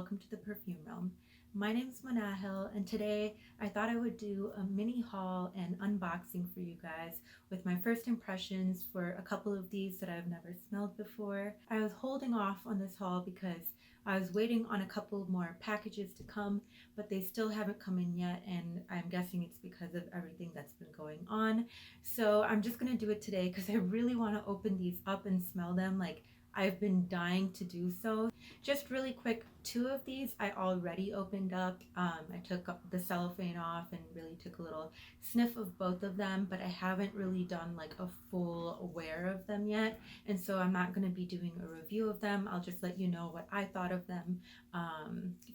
welcome to the Perfume Realm. My name is Manahil, and today I thought I would do a mini haul and unboxing for you guys with my first impressions for a couple of these that I've never smelled before. I was holding off on this haul because I was waiting on a couple more packages to come, but they still haven't come in yet, and I'm guessing it's because of everything that's been going on. So I'm just gonna do it today because I really want to open these up and smell them. Like, I've been dying to do so. Just really quick, two of these I already opened up. I took the cellophane off and really took a little sniff of both of them, but I haven't really done like a full wear of them yet, and so I'm not going to be doing a review of them. I'll just let you know what I thought of them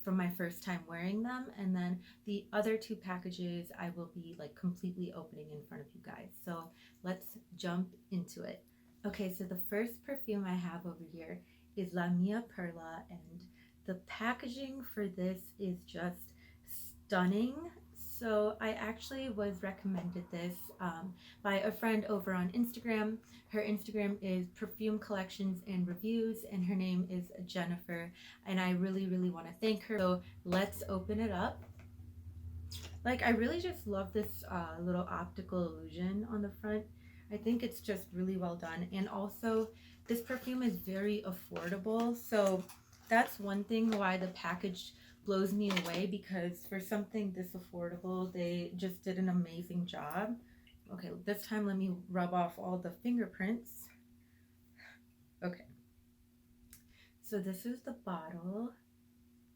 from my first time wearing them, and then the other two packages I will be like completely opening in front of you guys. So let's jump into it. Okay, so the first perfume I have over here is Lamia Perla, and the packaging for this is just stunning. So I actually was recommended this by a friend over on Instagram. Her Instagram is Perfume Collections and Reviews, and her name is Jennifer, and I really want to thank her. So let's open it up. Like, I really just love this little optical illusion on the front. I think it's just really well done. And also, this perfume is very affordable. So that's one thing why the package blows me away, because for something this affordable, they just did an amazing job. Okay, this time let me rub off all the fingerprints. Okay. So this is the bottle.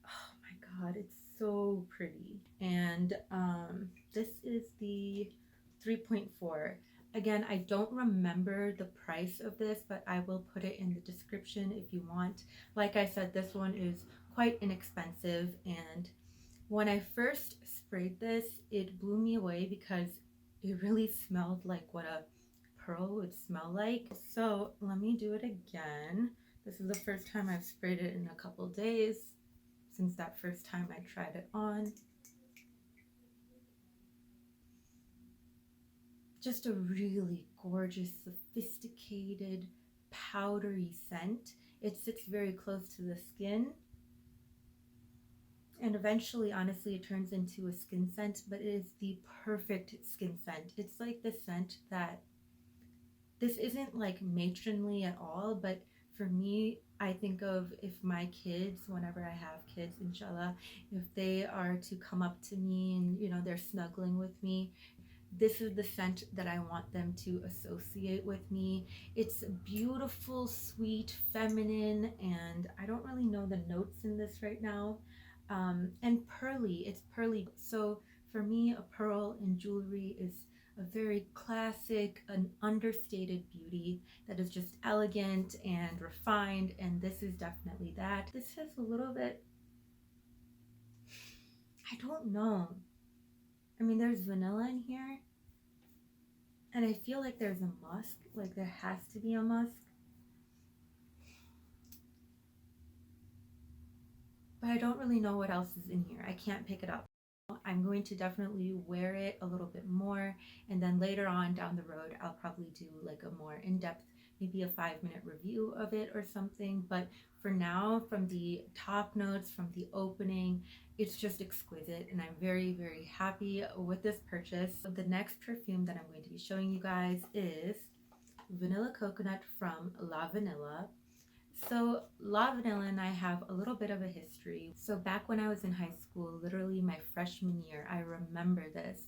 Oh my God, it's so pretty. And this is the 3.4. Again, I don't remember the price of this, but I will put it in the description if you want. Like I said, this one is quite inexpensive, and when I first sprayed this, it blew me away because it really smelled like what a pearl would smell like. So let me do it again. This is the first time I've sprayed it in a couple days since that first time I tried it on. Just a really gorgeous, sophisticated, powdery scent. It sits very close to the skin, and eventually, honestly, it turns into a skin scent, but it is the perfect skin scent. It's like the scent that, this isn't like matronly at all, but for me, I think of if my kids, whenever I have kids, inshallah, if they are to come up to me and they're snuggling with me, this is the scent that I want them to associate with me. It's beautiful, sweet, feminine, and I don't really know the notes in this right now. And pearly, it's pearly. So for me, a pearl in jewelry is a very classic, an understated beauty that is just elegant and refined, and this is definitely that. This has a little bit, I don't know. I mean, there's vanilla in here, and I feel like there's a musk, like there has to be a musk. But I don't really know what else is in here. I can't pick it up. I'm going to definitely wear it a little bit more, and then later on down the road, I'll probably do like a more in-depth, maybe a 5-minute review of it or something. But for now, from the top notes, from the opening, it's just exquisite, and I'm very happy with this purchase. The next perfume that I'm going to be showing you guys is Vanilla Coconut from La Vanilla. So La Vanilla and I have a little bit of a history. So back when I was in high school, literally my freshman year, I remember this.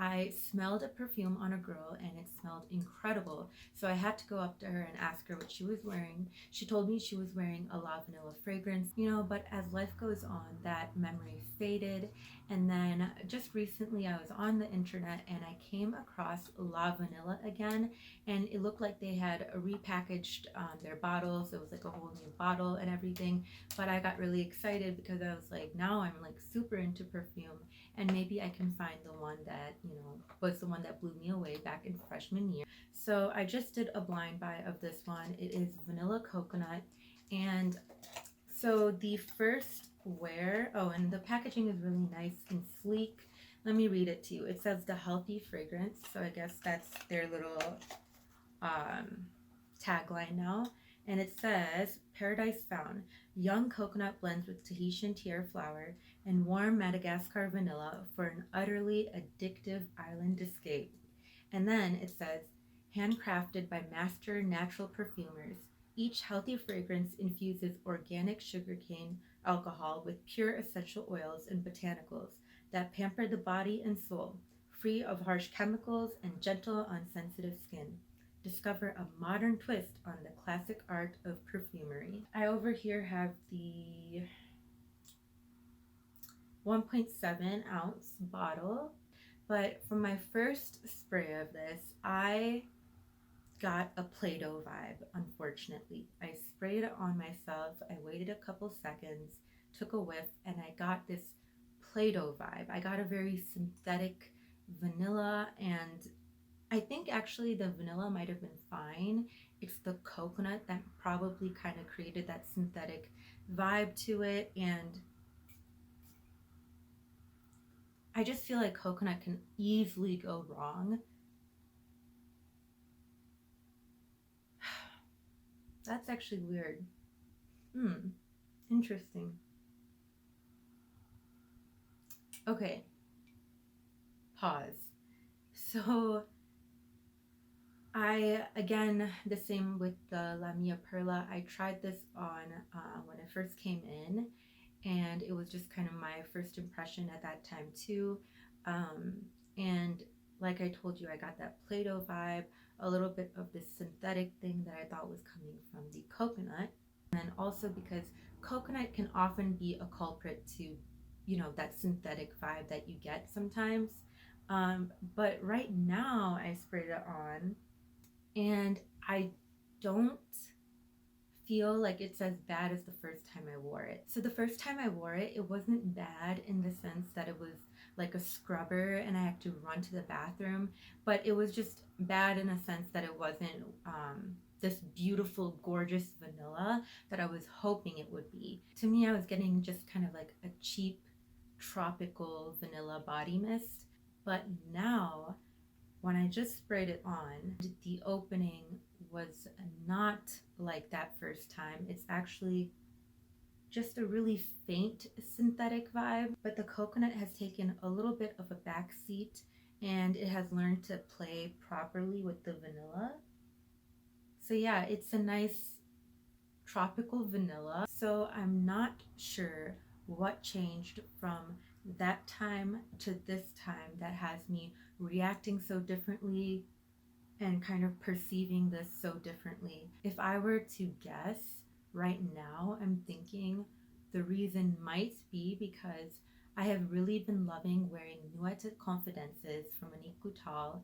I smelled a perfume on a girl and it smelled incredible. So I had to go up to her and ask her what she was wearing. She told me she was wearing a La Vanilla fragrance, but as life goes on, that memory faded. And then just recently I was on the internet and I came across La Vanilla again, and it looked like they had repackaged their bottles. It was like a whole new bottle and everything, but I got really excited because I was like, now I'm like super into perfume, and maybe I can find the one that was the one that blew me away back in freshman year. So I just did a blind buy of this one. It is Vanilla Coconut, and so the first wear, oh, and the packaging is really nice and sleek. Let me read it to you. It says the healthy fragrance, so I guess that's their little tagline now. and it says Paradise Found, young coconut blends with Tahitian tiara flower and warm Madagascar vanilla for an utterly addictive island escape. And then it says handcrafted by master natural perfumers. Each healthy fragrance infuses organic sugarcane alcohol with pure essential oils and botanicals that pamper the body and soul, free of harsh chemicals and gentle on sensitive skin. Discover a modern twist on the classic art of perfumery. I over here have the 1.7-ounce bottle, but for my first spray of this, I got a Play-Doh vibe, unfortunately. I sprayed it on myself, I waited a couple seconds, took a whiff, and I got this Play-Doh vibe. I got a very synthetic vanilla, and I think actually the vanilla might have been fine. It's the coconut that probably kind of created that synthetic vibe to it, and I just feel like coconut can easily go wrong. That's actually weird. Interesting. Okay, pause. So I, again, the same with the Lamia Perla. I tried this on when I first came in, and it was just kind of my first impression at that time too. And like I told you, I got that Play-Doh vibe, a little bit of this synthetic thing that I thought was coming from the coconut. And also because coconut can often be a culprit to, that synthetic vibe that you get sometimes. But right now I sprayed it on and I don't feel like it's as bad as the first time I wore it. So the first time I wore it, it wasn't bad in the sense that it was like a scrubber and I had to run to the bathroom, but it was just bad in a sense that it wasn't this beautiful, gorgeous vanilla that I was hoping it would be. To me, I was getting just kind of like a cheap tropical vanilla body mist. But now, when I just sprayed it on, the opening was not like that first time. It's actually just a really faint synthetic vibe, but the coconut has taken a little bit of a back seat and it has learned to play properly with the vanilla. So yeah, it's a nice tropical vanilla. So I'm not sure what changed from that time to this time that has me reacting so differently and kind of perceiving this so differently. If I were to guess right now, I'm thinking the reason might be because I have really been loving wearing Nuit Confidences from Monique Goutal.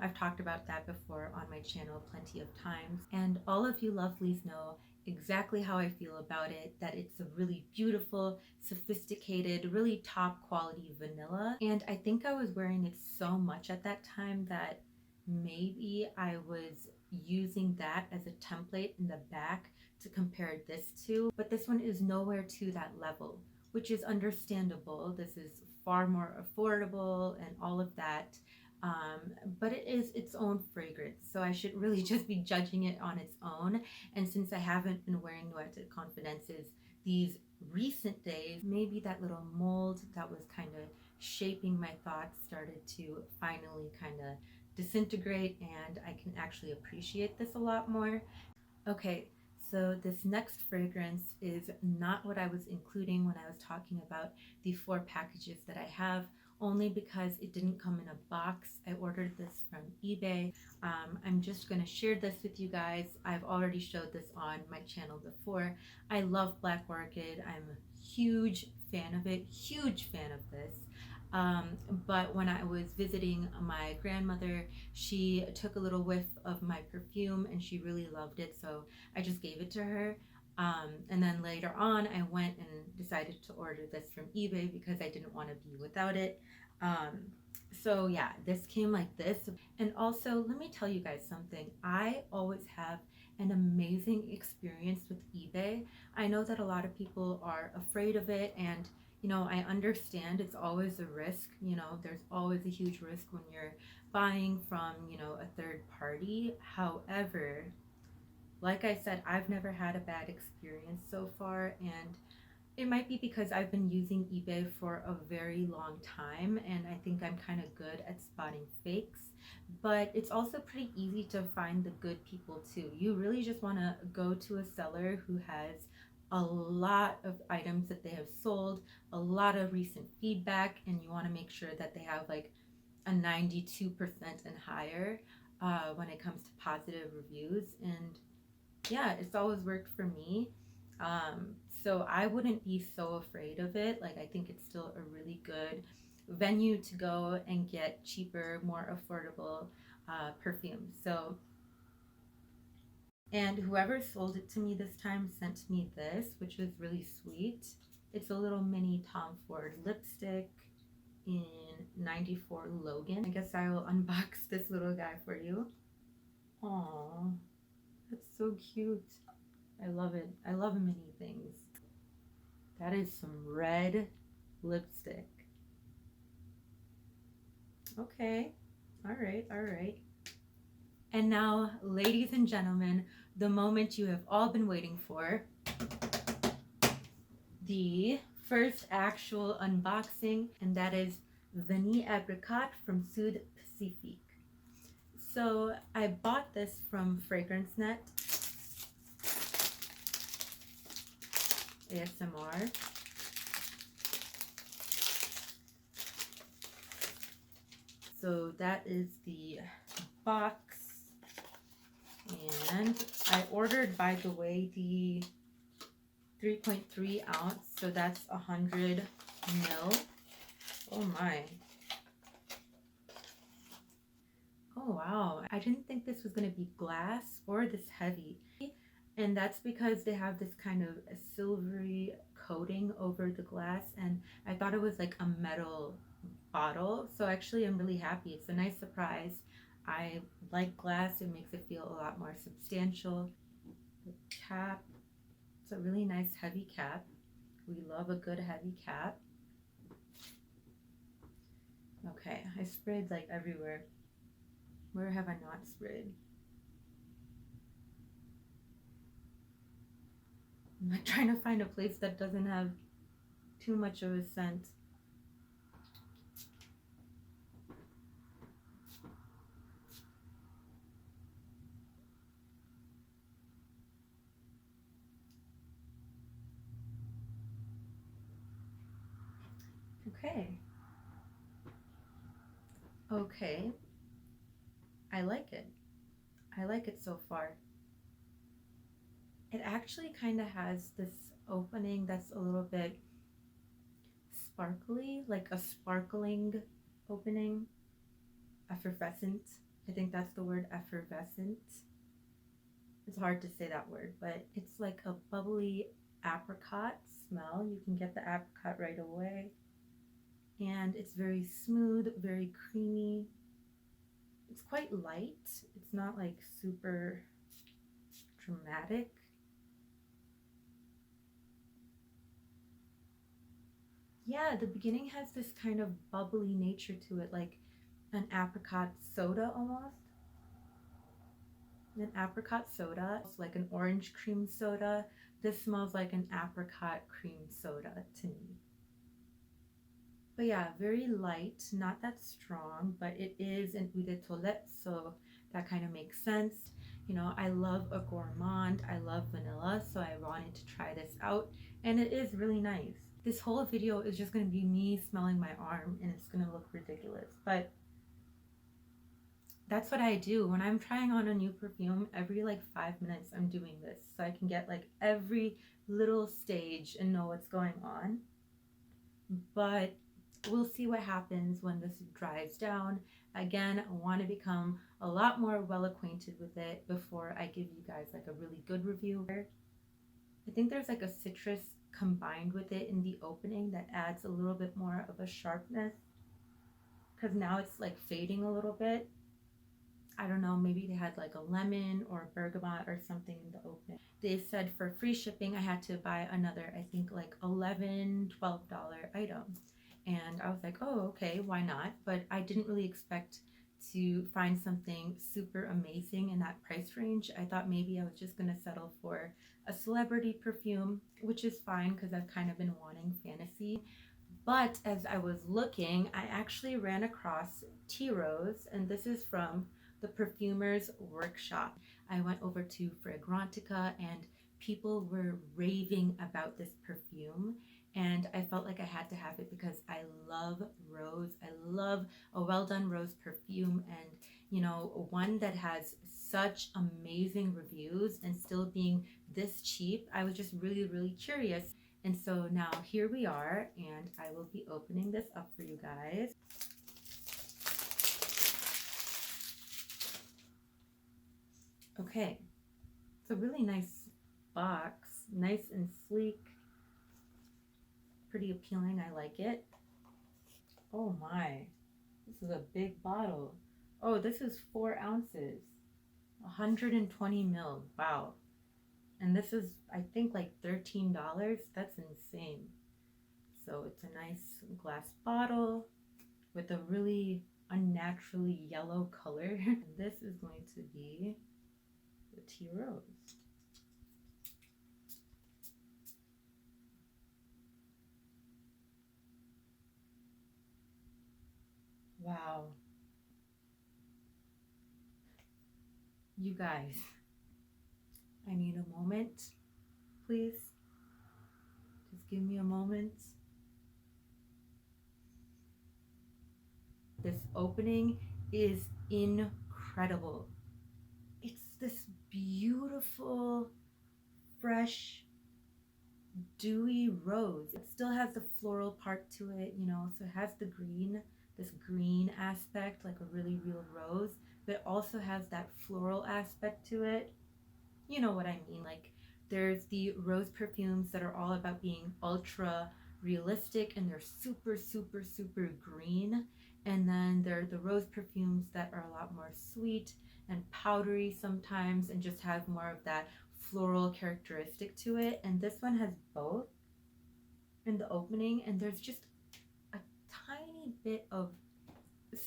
I've talked about that before on my channel plenty of times, and all of you lovelies know exactly how I feel about it, that it's a really beautiful, sophisticated, really top quality vanilla. And I think I was wearing it so much at that time that maybe I was using that as a template in the back to compare this to, but this one is nowhere to that level, which is understandable. This is far more affordable and all of that. But it is its own fragrance, so I should really just be judging it on its own. And since I haven't been wearing Nuit Confidences these recent days, maybe that little mold that was kind of shaping my thoughts started to finally kind of disintegrate, and I can actually appreciate this a lot more. Okay, so this next fragrance is not what I was including when I was talking about the 4 packages that I have, only because it didn't come in a box. I ordered this from eBay. I'm just going to share this with you guys. I've already showed this on my channel before. I love Black Orchid. I'm a huge fan of it, huge fan of this. But when I was visiting my grandmother, she took a little whiff of my perfume and she really loved it, so I just gave it to her. And then later on, I went and decided to order this from eBay because I didn't want to be without it. So yeah, this came like this. And also, let me tell you guys something. I always have an amazing experience with eBay. I know that a lot of people are afraid of it, and I understand it's always a risk. There's always a huge risk when you're buying from, a third party. However, Like I said, I've never had a bad experience so far, and it might be because I've been using eBay for a very long time and I think I'm kind of good at spotting fakes. But it's also pretty easy to find the good people too. You really just want to go to a seller who has a lot of items that they have sold, a lot of recent feedback, and you want to make sure that they have like a 92% and higher when it comes to positive reviews. And yeah, it's always worked for me. So I wouldn't be so afraid of it. Like, I think it's still a really good venue to go and get cheaper, more affordable perfume. So, and whoever sold it to me this time sent me this, which was really sweet. It's a little mini Tom Ford lipstick in 94 Logan. I guess I will unbox this little guy for you. Aww, that's so cute. I love it. I love mini things. That is some red lipstick. Okay. All right. All right. And now, ladies and gentlemen, the moment you have all been waiting for, the first actual unboxing, and that is Vanille Apricot from Sud Pacifique. So I bought this from FragranceNet. ASMR. So that is the box. And I ordered, by the way, the 3.3 ounce. So that's 100 mil. Oh my. Oh wow. I didn't think this was going to be glass or this heavy. And that's because they have this kind of silvery coating over the glass, and I thought it was like a metal bottle. So actually I'm really happy. It's a nice surprise. I like glass. It makes it feel a lot more substantial. The cap. It's a really nice heavy cap. We love a good heavy cap. Okay, I sprayed like everywhere. Where have I not sprayed? I'm like trying to find a place that doesn't have too much of a scent. Okay. Okay. I like it. I like it so far. It actually kind of has this opening that's a little bit sparkly, like a sparkling opening. Effervescent. I think that's the word, effervescent. It's hard to say that word, but it's like a bubbly apricot smell. You can get the apricot right away. And it's very smooth, very creamy. It's quite light. It's not like super dramatic. Yeah, the beginning has this kind of bubbly nature to it, like an apricot soda almost. An apricot soda. It's like an orange cream soda. This smells like an apricot cream soda to me. But yeah, very light, not that strong, but it is an eau de toilette, so that kind of makes sense. You know, I love a gourmand. I love vanilla, so I wanted to try this out, and it is really nice. This whole video is just going to be me smelling my arm, and it's going to look ridiculous, but that's what I do when I'm trying on a new perfume. Every like 5 minutes I'm doing this so I can get like every little stage and know what's going on. But we'll see what happens when this dries down. Again, I want to become a lot more well acquainted with it before I give you guys like a really good review. I think there's like a citrus combined with it in the opening that adds a little bit more of a sharpness, because now it's like fading a little bit. I don't know, maybe they had like a lemon or bergamot or something in the opening. They said for free shipping I had to buy another, I think like $11, $12 item. And I was like, oh, okay, why not? But I didn't really expect to find something super amazing in that price range. I thought maybe I was just going to settle for a celebrity perfume, which is fine because I've kind of been wanting fantasy. But as I was looking, I actually ran across Tea Rose, and this is from the Perfumer's Workshop. I went over to Fragrantica, and people were raving about this perfume. And I felt like I had to have it because I love rose. I love a well done rose perfume, and one that has such amazing reviews and still being this cheap. I was just really, really curious. And so now here we are, and I will be opening this up for you guys. Okay, it's a really nice box, nice and sleek, pretty appealing. I like it. Oh my, this is a big bottle. Oh, this is 4 ounces, 120 mil. Wow. And this is, I think, like $13. That's insane. So it's a nice glass bottle with a really unnaturally yellow color. And this is going to be the Tea Rose. Wow. You guys, I need a moment, please. Just give me a moment. This opening is incredible. It's this beautiful, fresh, dewy rose. It still has the floral part to it, so it has the green, this green aspect, like a really real rose, but it also has that floral aspect to it. You know what I mean? Like, there's the rose perfumes that are all about being ultra realistic and they're super, super, super green. And then there are the rose perfumes that are a lot more sweet and powdery sometimes and just have more of that floral characteristic to it. And this one has both in the opening, and there's just a tiny bit of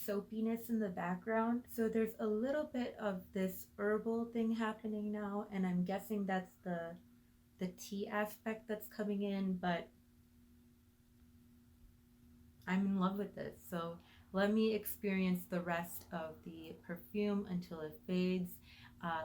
soapiness in the background. So there's a little bit of this herbal thing happening now, and I'm guessing that's the tea aspect that's coming in, but I'm in love with this. So let me experience the rest of the perfume until it fades.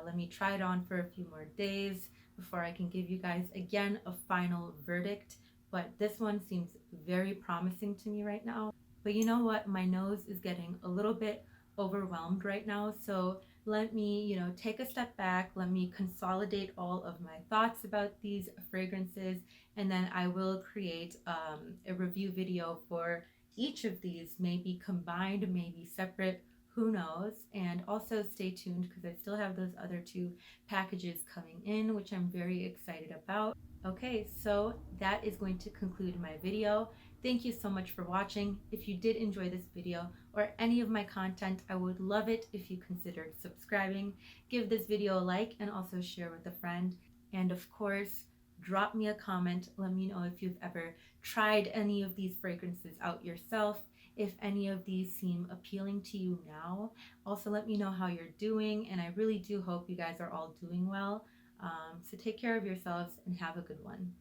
Let me try it on for a few more days before I can give you guys again a final verdict. But this one seems very promising to me right now. But you know what? My nose is getting a little bit overwhelmed right now. So let me, take a step back. Let me consolidate all of my thoughts about these fragrances. And then I will create a review video for each of these, maybe combined, maybe separate, who knows. And also stay tuned because I still have those other 2 packages coming in, which I'm very excited about. Okay, so that is going to conclude my video. Thank you so much for watching. If you did enjoy this video or any of my content, I would love it if you considered subscribing, give this video a like, and also share with a friend. And of course, drop me a comment. Let me know if you've ever tried any of these fragrances out yourself, if any of these seem appealing to you now. Also, let me know how you're doing, and I really do hope you guys are all doing well. So take care of yourselves and have a good one.